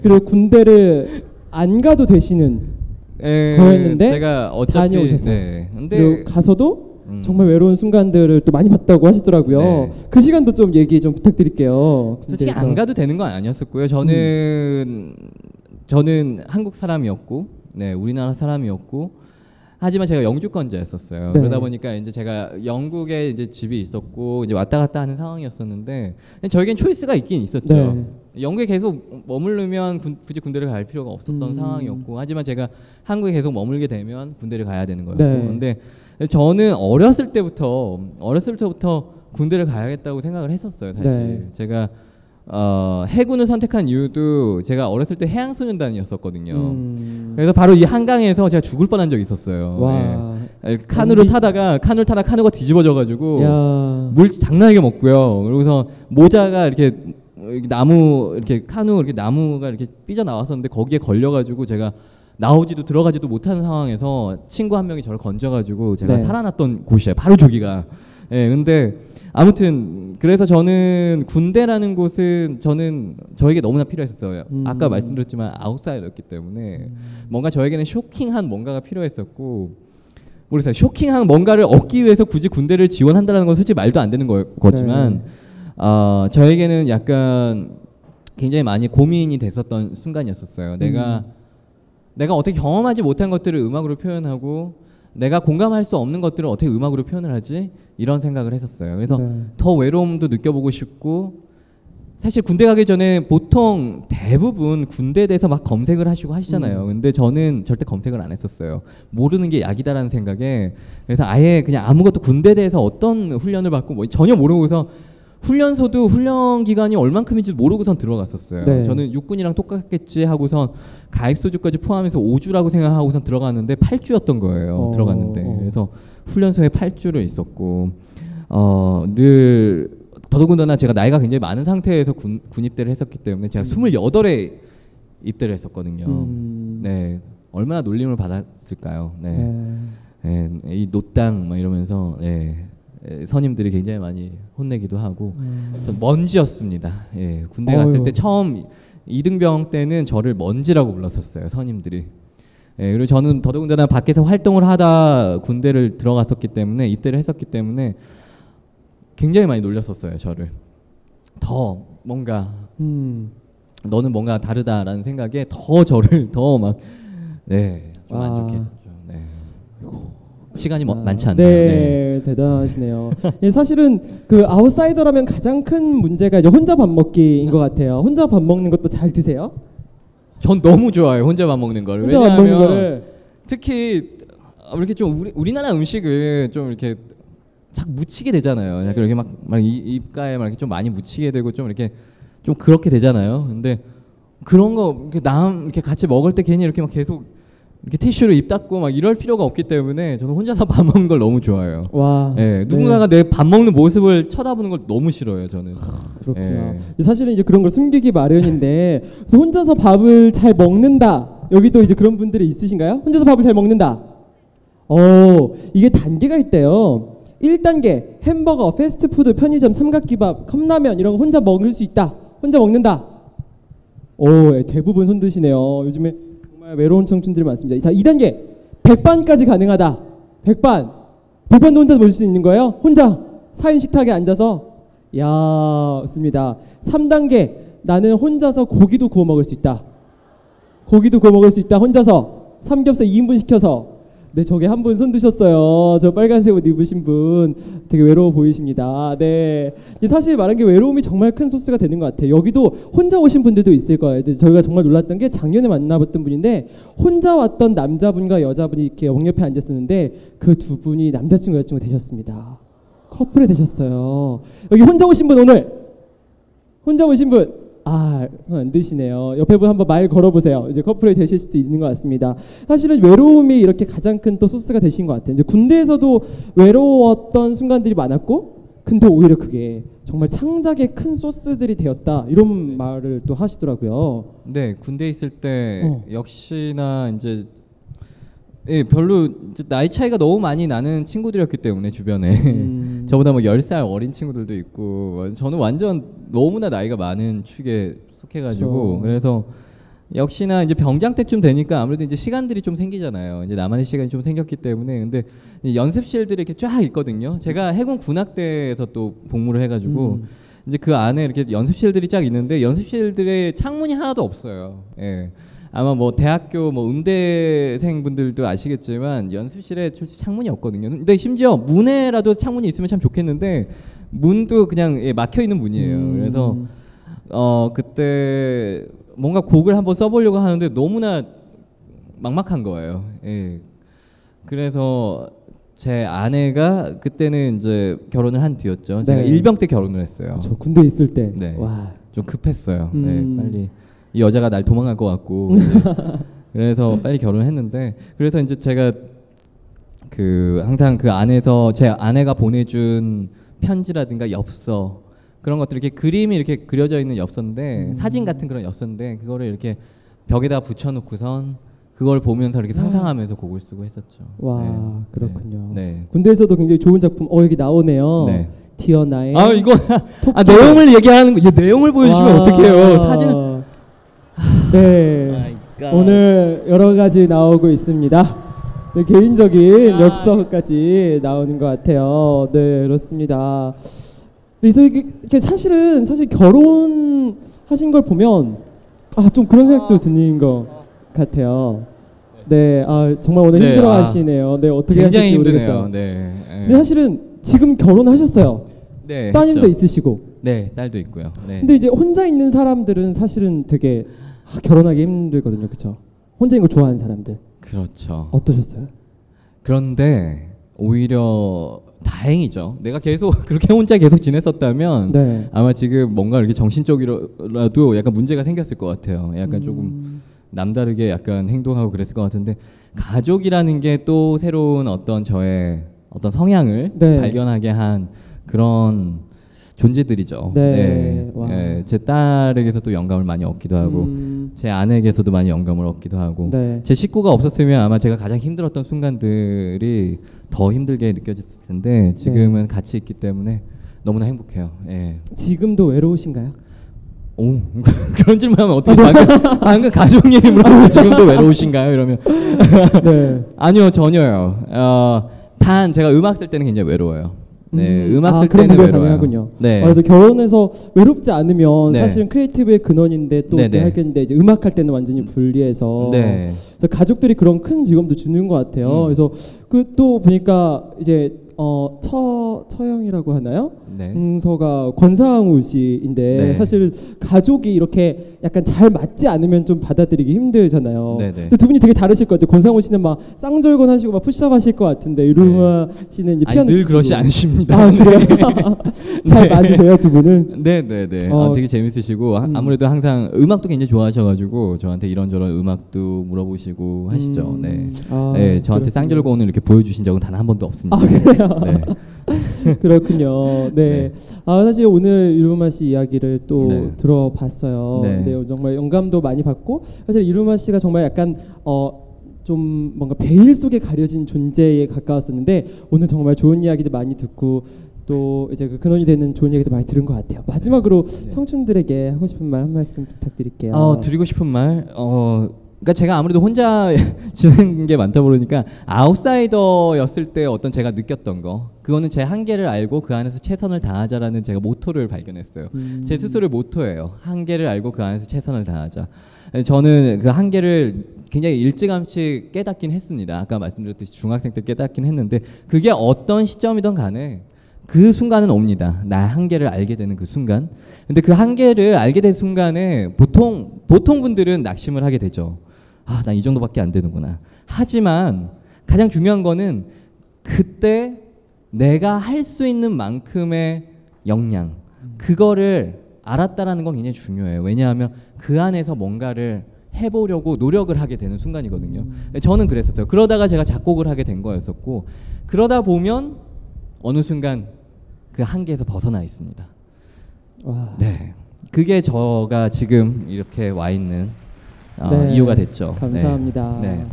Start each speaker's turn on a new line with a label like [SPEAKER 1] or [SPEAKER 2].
[SPEAKER 1] 그리고 군대를 안 가도 되시는 거였는데
[SPEAKER 2] 제가 어차피
[SPEAKER 1] 다녀오셔서
[SPEAKER 2] 근데
[SPEAKER 1] 그리고 가서도 정말 외로운 순간들을 또 많이 봤다고 하시더라고요.
[SPEAKER 2] 네.
[SPEAKER 1] 그 시간도 좀 얘기 좀 부탁드릴게요.
[SPEAKER 2] 솔직히 안 가도 되는 건 아니었었고요. 저는 한국 사람이었고, 우리나라 사람이었고, 하지만 제가 영주권자였었어요.
[SPEAKER 1] 네.
[SPEAKER 2] 그러다 보니까 이제 제가 영국에 이제 집이 있었고 이제 왔다 갔다 하는 상황이었었는데 저에겐 초이스가 있긴 있었죠.
[SPEAKER 1] 네.
[SPEAKER 2] 영국에 계속 머무르면 굳이 군대를 갈 필요가 없었던 상황이었고, 하지만 제가 한국에 계속 머물게 되면 군대를 가야 되는 거였고,
[SPEAKER 1] 네.
[SPEAKER 2] 근데 저는 어렸을 때부터 군대를 가야겠다고 생각을 했었어요. 사실
[SPEAKER 1] 네.
[SPEAKER 2] 제가 해군을 선택한 이유도 제가 어렸을 때 해양소년단이었었거든요. 그래서 바로 이 한강에서 제가 죽을 뻔한 적이 있었어요.
[SPEAKER 1] 와.
[SPEAKER 2] 카누를 타다가 카누가 뒤집어져가지고
[SPEAKER 1] 야.
[SPEAKER 2] 물 장난하게 먹고요. 그러고서 모자가 이렇게 나무 이렇게 카누 이렇게 나무가 이렇게 삐져 나왔었는데 거기에 걸려가지고 제가 나오지도 들어가지도 못하는 상황에서 친구 한 명이 저를 건져가지고 제가
[SPEAKER 1] 네.
[SPEAKER 2] 살아났던 곳이에요. 바로 저기가. 근데 아무튼 그래서 저는 군대라는 곳은 저에게 너무나 필요했었어요. 아까 말씀드렸지만 아웃사이더였기 때문에 뭔가 저에게는 쇼킹한 뭔가가 필요했었고, 모르겠어요. 쇼킹한 뭔가를 얻기 위해서 굳이 군대를 지원한다는 건 솔직히 말도 안 되는 거지만 저에게는 약간 굉장히 많이 고민이 됐었던 순간이었었어요. 내가 어떻게 경험하지 못한 것들을 음악으로 표현하고 내가 공감할 수 없는 것들을 어떻게 음악으로 표현을 하지? 이런 생각을 했었어요. 그래서 더 외로움도 느껴보고 싶고, 사실 군대 가기 전에 보통 대부분 군대에 대해서 막 검색을 하시잖아요. 근데 저는 절대 검색을 안 했었어요. 모르는 게 약이다라는 생각에. 그래서 아예 그냥 아무것도 군대에 대해서 어떤 훈련을 받고 뭐 전혀 모르고서 훈련소도 훈련 기간이 얼만큼인지 모르고선 들어갔었어요.
[SPEAKER 1] 네.
[SPEAKER 2] 저는 육군이랑 똑같겠지 하고선 가입소주까지 포함해서 5주라고 생각하고선 들어갔는데 8주였던 거예요. 들어갔는데. 그래서 훈련소에 8주를 있었고, 늘 더더군다나 제가 나이가 굉장히 많은 상태에서 군 입대를 했었기 때문에 제가 28에 입대를 했었거든요. 네, 얼마나 놀림을 받았을까요. 이 노땅 막 이러면서 선임들이 굉장히 많이 혼내기도 하고, 전 먼지였습니다. 군대 갔을 때 처음 이등병 때는 저를 먼지라고 불렀었어요, 선임들이. 그리고 저는 더더군다나 밖에서 활동을 하다 군대를 들어갔었기 때문에, 입대를 했었기 때문에 굉장히 많이 놀렸었어요, 저를. 더 뭔가 너는 뭔가 다르다라는 생각에 더 저를 더 막 좀 안 좋게 했었죠. 시간이 많지 않네요.
[SPEAKER 1] 네, 대단하시네요. 사실은 그 아웃사이더라면 가장 큰 문제가 이제 혼자 밥 먹기인 것 같아요. 혼자 밥 먹는 것도 잘 드세요? 전
[SPEAKER 2] 너무 좋아요, 혼자 밥 먹는 거를.
[SPEAKER 1] 혼자 밥 먹는 거를.
[SPEAKER 2] 특히 이렇게 좀 우리나라 음식은 좀 이렇게 자꾸 묻히게 되잖아요. 약간 이렇게 막 입가에 막 이렇게 좀 많이 묻히게 되고 좀 이렇게 좀 그렇게 되잖아요. 근데 그런 거 이렇게 같이 먹을 때 괜히 이렇게 막 계속 이렇게 티슈로 입 닦고 막 이럴 필요가 없기 때문에 저는 혼자서 밥 먹는 걸 너무 좋아해요.
[SPEAKER 1] 와.
[SPEAKER 2] 누군가가 내 밥 먹는 모습을 쳐다보는 걸 너무 싫어요, 저는.
[SPEAKER 1] 그렇구나. 사실은 이제 그런 걸 숨기기 마련인데, 그래서 혼자서 밥을 잘 먹는다. 여기도 이제 그런 분들이 있으신가요? 혼자서 밥을 잘 먹는다. 이게 단계가 있대요. 1단계 햄버거, 패스트푸드, 편의점, 삼각김밥, 컵라면 이런 거 혼자 먹을 수 있다. 혼자 먹는다. 대부분 손 드시네요. 요즘에 정말 외로운 청춘들이 많습니다. 자, 2단계 백반까지 가능하다. 백반도 혼자 먹을 수 있는 거예요? 혼자 4인 식탁에 앉아서. 야, 좋습니다. 3단계 나는 혼자서 고기도 구워 먹을 수 있다. 혼자서 삼겹살 2인분 시켜서. 네, 저기 한 분 손 드셨어요. 저 빨간색 옷 입으신 분 되게 외로워 보이십니다. 네, 사실 말한 게 외로움이 정말 큰 소스가 되는 것 같아요. 여기도 혼자 오신 분들도 있을 거예요. 저희가 정말 놀랐던 게 작년에 만나봤던 분인데, 혼자 왔던 남자분과 여자분이 이렇게 옆에 앉았었는데 그 두 분이 남자친구 여자친구 되셨습니다. 커플이 되셨어요. 여기 혼자 오신 분, 오늘 혼자 오신 분, 손 안 드시네요. 옆에 분 한번 말 걸어보세요. 이제 커플이 되실 수도 있는 것 같습니다. 사실은 외로움이 이렇게 가장 큰 또 소스가 되신 것 같아요. 이제 군대에서도 외로웠던 순간들이 많았고, 근데 오히려 그게 정말 창작의 큰 소스들이 되었다, 이런 말을 또 하시더라고요.
[SPEAKER 2] 네, 군대 있을 때 역시나 이제 별로 이제 나이 차이가 너무 많이 나는 친구들이었기 때문에 주변에 저보다 뭐 10살 어린 친구들도 있고, 저는 완전 너무나 나이가 많은 축에 속해가지고, 그래서 역시나 이제 병장 때쯤 되니까 아무래도 이제 시간들이 좀 생기잖아요. 이제 나만의 시간이 좀 생겼기 때문에 근데 연습실들이 이렇게 쫙 있거든요. 제가 해군 군악대에서 또 복무를 해가지고 이제 그 안에 이렇게 연습실들이 쫙 있는데 연습실들의 창문이 하나도 없어요. 예. 아마 뭐 대학교 뭐 음대생분들도 아시겠지만 연습실에 창문이 없거든요. 근데 심지어 문에라도 창문이 있으면 참 좋겠는데 문도 그냥 막혀 있는 문이에요. 그래서 그때 뭔가 곡을 한번 써보려고 하는데 너무나 막막한 거예요. 예. 그래서 제 아내가 그때는 이제 결혼을 한 뒤였죠. 제가
[SPEAKER 1] 네.
[SPEAKER 2] 일병 때 결혼을 했어요.
[SPEAKER 1] 저 군대 있을 때.
[SPEAKER 2] 네.
[SPEAKER 1] 와.
[SPEAKER 2] 좀 급했어요. 네, 빨리 이 여자가 날 도망갈 것 같고 그래서 빨리 결혼을 했는데 그래서 이제 제가 그 항상 그 안에서 제 아내가 보내준 편지라든가 엽서 그런 것들 이렇게 그림이 이렇게 그려져 있는 엽서인데 사진 같은 그런 엽서인데 그거를 이렇게 벽에다 붙여놓고선 그걸 보면서 이렇게 상상하면서 곡을 쓰고 했었죠.
[SPEAKER 1] 와
[SPEAKER 2] 네.
[SPEAKER 1] 그렇군요.
[SPEAKER 2] 네.
[SPEAKER 1] 군대에서도 굉장히 좋은 작품 여기 나오네요.
[SPEAKER 2] 네.
[SPEAKER 1] 티어나의
[SPEAKER 2] 아 이거 내용을 얘기하는 거, 내용을 보여주시면 어떡해요? 사진을.
[SPEAKER 1] 네. 오늘 여러 가지 나오고 있습니다. 네, 개인적인 엽서까지 나오는 것 같아요. 네 그렇습니다. 네, 이렇게 사실 결혼하신 걸 보면 좀 그런 생각도 드는 것 같아요. 네, 정말 오늘
[SPEAKER 2] 네,
[SPEAKER 1] 힘들어하시네요. 네, 어떻게
[SPEAKER 2] 굉장히
[SPEAKER 1] 하실지
[SPEAKER 2] 힘드네요.
[SPEAKER 1] 모르겠어요.
[SPEAKER 2] 네.
[SPEAKER 1] 근데 사실은 지금 결혼하셨어요.
[SPEAKER 2] 네.
[SPEAKER 1] 따님도
[SPEAKER 2] 했죠.
[SPEAKER 1] 있으시고.
[SPEAKER 2] 네, 딸도 있고요. 네.
[SPEAKER 1] 근데 이제 혼자 있는 사람들은 사실은 되게 결혼하기 힘들거든요, 그렇죠? 혼자 있는 걸 좋아하는 사람들.
[SPEAKER 2] 그렇죠.
[SPEAKER 1] 어떠셨어요?
[SPEAKER 2] 그런데 오히려 다행이죠. 내가 계속 그렇게 혼자 계속 지냈었다면
[SPEAKER 1] 네.
[SPEAKER 2] 아마 지금 뭔가 이렇게 정신적이라도 약간 문제가 생겼을 것 같아요. 약간 조금 남다르게 약간 행동하고 그랬을 것 같은데 가족이라는 게 또 새로운 어떤 저의 어떤 성향을
[SPEAKER 1] 네.
[SPEAKER 2] 발견하게 한 그런 존재들이죠.
[SPEAKER 1] 네. 와.
[SPEAKER 2] 네. 제 딸에게서 또 영감을 많이 얻기도 하고 제 아내에게서도 많이 영감을 얻기도 하고
[SPEAKER 1] 네.
[SPEAKER 2] 제 식구가 없었으면 아마 제가 가장 힘들었던 순간들이 더 힘들게 느껴졌을 텐데 지금은 같이 있기 때문에 너무나 행복해요. 예.
[SPEAKER 1] 지금도 외로우신가요?
[SPEAKER 2] 오 그런 질문하면 어떻게 방금 가족 얘기 물어보고 지금도 외로우신가요? 이러면
[SPEAKER 1] 네.
[SPEAKER 2] 아니요 전혀요. 단 제가 음악 쓸 때는 굉장히 외로워요. 네, 음악 쓸
[SPEAKER 1] 그런
[SPEAKER 2] 때는
[SPEAKER 1] 분들
[SPEAKER 2] 외로워요.
[SPEAKER 1] 가능하군요.
[SPEAKER 2] 네.
[SPEAKER 1] 그래서 결혼해서 외롭지 않으면
[SPEAKER 2] 네.
[SPEAKER 1] 사실은 크리에이티브의 근원인데 또
[SPEAKER 2] 네, 네.
[SPEAKER 1] 하겠는데 이제 음악 할 때는 완전히 분리해서
[SPEAKER 2] 네.
[SPEAKER 1] 그래서 가족들이 그런 큰 즐거움도 주는 것 같아요. 그래서 그 또 보니까 이제 처형이라고 하나요?
[SPEAKER 2] 네.
[SPEAKER 1] 동서가 권상우 씨인데
[SPEAKER 2] 네.
[SPEAKER 1] 사실 가족이 이렇게 약간 잘 맞지 않으면 좀 받아들이기 힘들잖아요.
[SPEAKER 2] 네, 네.
[SPEAKER 1] 근데 두 분이 되게 다르실 것 같아요. 권상우 씨는 막 쌍절곤 하시고 막 푸시업 하실 것 같은데 이루마 씨는 이제 피아노
[SPEAKER 2] 늘
[SPEAKER 1] 치시고.
[SPEAKER 2] 그러지 않으십니다.
[SPEAKER 1] 그래요? 잘
[SPEAKER 2] 네.
[SPEAKER 1] 맞으세요 두 분은?
[SPEAKER 2] 네네네. 되게 재밌으시고 아무래도 항상 음악도 굉장히 좋아하셔가지고 저한테 이런저런 음악도 물어보시고 하시죠. 네. 네, 저한테
[SPEAKER 1] 그렇군요.
[SPEAKER 2] 쌍절곤을 이렇게 보여주신 적은 단 한 번도 없습니다.
[SPEAKER 1] 그래요?
[SPEAKER 2] 네.
[SPEAKER 1] 그렇군요. 네.
[SPEAKER 2] 네.
[SPEAKER 1] 사실 오늘 이루마 씨 이야기를 또
[SPEAKER 2] 네.
[SPEAKER 1] 들어봤어요.
[SPEAKER 2] 네.
[SPEAKER 1] 네, 정말 영감도 많이 받고 사실 이루마 씨가 정말 약간 좀 뭔가 베일 속에 가려진 존재에 가까웠었는데 오늘 정말 좋은 이야기도 많이 듣고 또 이제 그 근원이 되는 좋은 얘기도 많이 들은 것 같아요. 마지막으로
[SPEAKER 2] 네.
[SPEAKER 1] 청춘들에게 하고 싶은 말 한 말씀 부탁드릴게요.
[SPEAKER 2] 드리고 싶은 말, 그러니까 제가 아무래도 혼자 지내는 게 많다 보니까 아웃사이더였을 때 어떤 제가 느꼈던 거, 그거는 제 한계를 알고 그 안에서 최선을 다하자라는 제가 모토를 발견했어요. 제 스스로의 모토예요. 한계를 알고 그 안에서 최선을 다하자. 저는 그 한계를 굉장히 일찌감치 깨닫긴 했습니다. 아까 말씀드렸듯이 중학생 때 깨닫긴 했는데 그게 어떤 시점이든 간에 그 순간은 옵니다. 나 한계를 알게 되는 그 순간. 근데 그 한계를 알게 된 순간에 보통 분들은 낙심을 하게 되죠. 난 이 정도밖에 안 되는구나. 하지만 가장 중요한 거는 그때 내가 할 수 있는 만큼의 역량, 그거를 알았다라는 건 굉장히 중요해요. 왜냐하면 그 안에서 뭔가를 해보려고 노력을 하게 되는 순간이거든요. 저는 그랬었어요. 그러다가 제가 작곡을 하게 된 거였었고, 그러다 보면 어느 순간 그 한계에서 벗어나 있습니다.
[SPEAKER 1] 와.
[SPEAKER 2] 네, 그게 저가 지금 이렇게 와 있는
[SPEAKER 1] 네.
[SPEAKER 2] 이유가 됐죠.
[SPEAKER 1] 감사합니다.
[SPEAKER 2] 네.